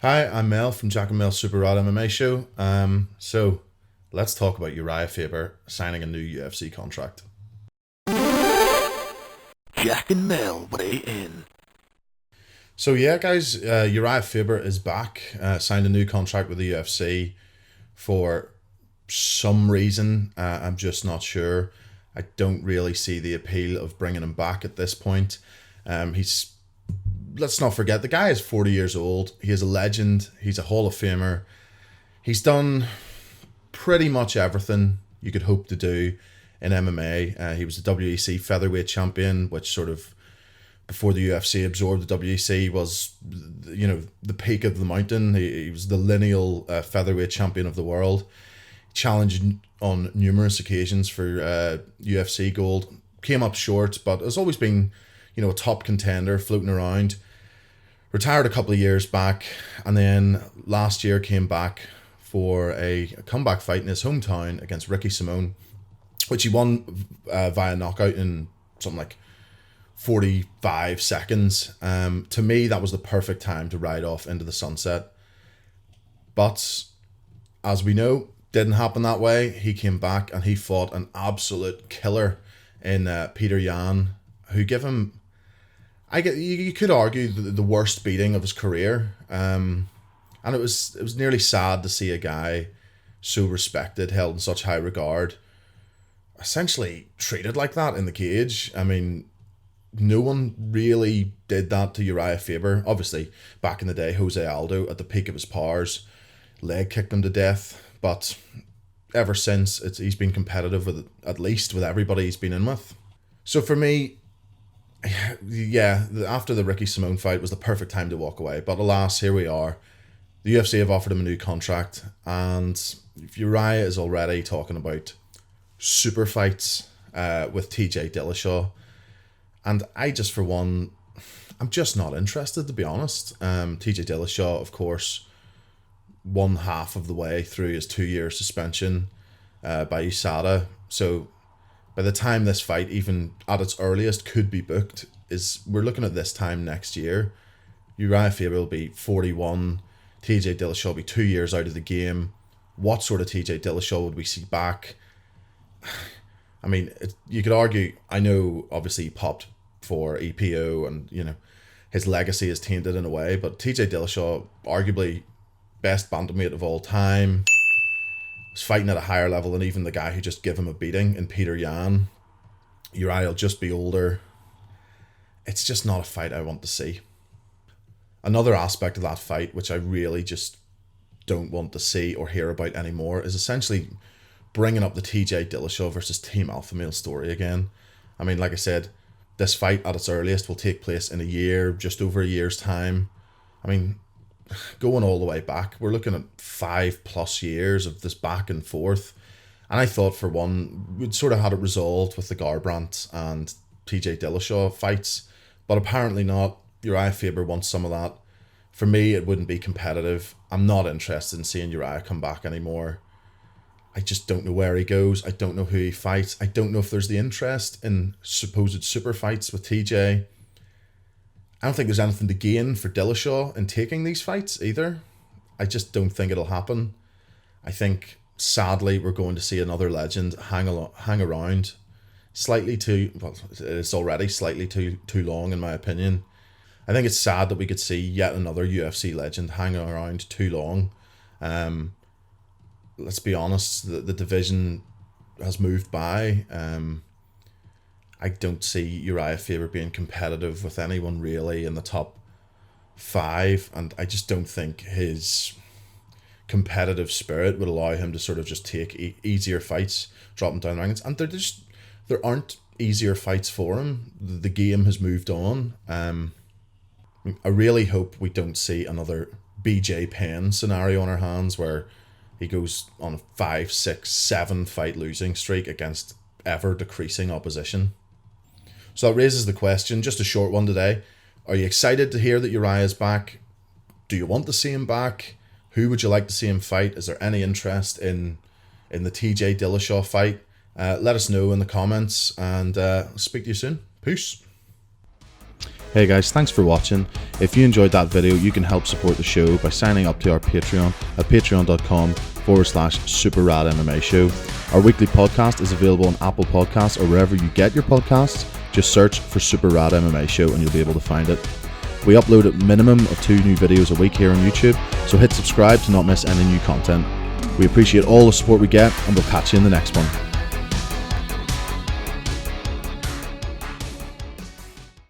Hi, I'm Mel from Jack and Mel's Super Rod MMA show. So let's talk about Uriah Faber signing a new UFC contract. Jack and Mel weigh in. So yeah, guys, Uriah Faber is back. Signed a new contract with the UFC for some reason. I'm just not sure. I don't really see the appeal of bringing him back at this point. He's Let's not forget the guy is 40 years old. He is a legend. He's a Hall of Famer. He's done pretty much everything you could hope to do in MMA. He was the WEC featherweight champion, which sort of before the UFC absorbed the WEC was, the peak of the mountain. He was the lineal featherweight champion of the world. Challenged on numerous occasions for UFC gold. Came up short, but has always been, a top contender floating around. Retired a couple of years back, and then last year came back for a comeback fight in his hometown against Ricky Simone, which he won via knockout in something like 45 seconds. To me, that was the perfect time to ride off into the sunset. But as we know, didn't happen that way. He came back and he fought an absolute killer in Peter Yan, who gave him, you could argue, the worst beating of his career. And it was nearly sad to see a guy so respected, held in such high regard, essentially treated like that in the cage. I mean, no one really did that to Uriah Faber. Obviously, back in the day, Jose Aldo, at the peak of his powers, leg kicked him to death. But ever since, he's been competitive with, at least with everybody he's been in with. So for me, yeah, after the Ricky Simone fight was the perfect time to walk away. But alas, here we are. The UFC have offered him a new contract, and Uriah is already talking about super fights with Tj Dillashaw. And I just, for one, I'm just not interested, to be honest. Tj Dillashaw, of course, won half of the way through his 2-year suspension by USADA. So by the time this fight, even at its earliest, could be booked, we're looking at this time next year. Uriah Faber will be 41. Tj Dillashaw will be 2 years out of the game. What sort of Tj Dillashaw would we see back? I mean, you could argue, I know obviously he popped for EPO and, his legacy is tainted in a way, but Tj Dillashaw, arguably best bantamweight of all time, was fighting at a higher level than even the guy who just gave him a beating in Peter Yan. Uriah will just be older. It's just not a fight I want to see. Another aspect of that fight, which I really just don't want to see or hear about anymore, is essentially bringing up the Tj Dillashaw versus Team Alpha Male story again. I mean, like I said, this fight at its earliest will take place in a year, just over a year's time. I mean, going all the way back, we're looking at 5+ years of this back and forth. And I thought, for one, we'd sort of had it resolved with the Garbrandt and Tj Dillashaw fights, but apparently not. Uriah Faber wants some of that. For me, it wouldn't be competitive. I'm not interested in seeing Uriah come back anymore. I just don't know where he goes. I don't know who he fights. I don't know if there's the interest in supposed super fights with TJ. I don't think there's anything to gain for Dillashaw in taking these fights either. I just don't think it'll happen. I think, sadly, we're going to see another legend hang around slightly too, well, it's already slightly too long in my opinion. I think it's sad that we could see yet another UFC legend hang around too long. Let's be honest, the division has moved by. I don't see Uriah Faber being competitive with anyone really in the top 5, and I just don't think his competitive spirit would allow him to sort of just take easier fights, drop him down the rankings. And there aren't easier fights for him. The game has moved on. I really hope we don't see another BJ Penn scenario on our hands where he goes on a 5, 6, 7 fight losing streak against ever decreasing opposition. So that raises the question, just a short one today. Are you excited to hear that Uriah is back? Do you want to see him back? Who would you like to see him fight? Is there any interest in the TJ Dillashaw fight? Let us know in the comments, and speak to you soon. Peace. Hey guys, thanks for watching. If you enjoyed that video, you can help support the show by signing up to our Patreon at patreon.com/SuperRadMMA show. Our weekly podcast is available on Apple Podcasts or wherever you get your podcasts. Just search for Super Rad MMA Show and you'll be able to find it. We upload a minimum of 2 new videos a week here on YouTube, so hit subscribe to not miss any new content. We appreciate all the support we get, and we'll catch you in the next one.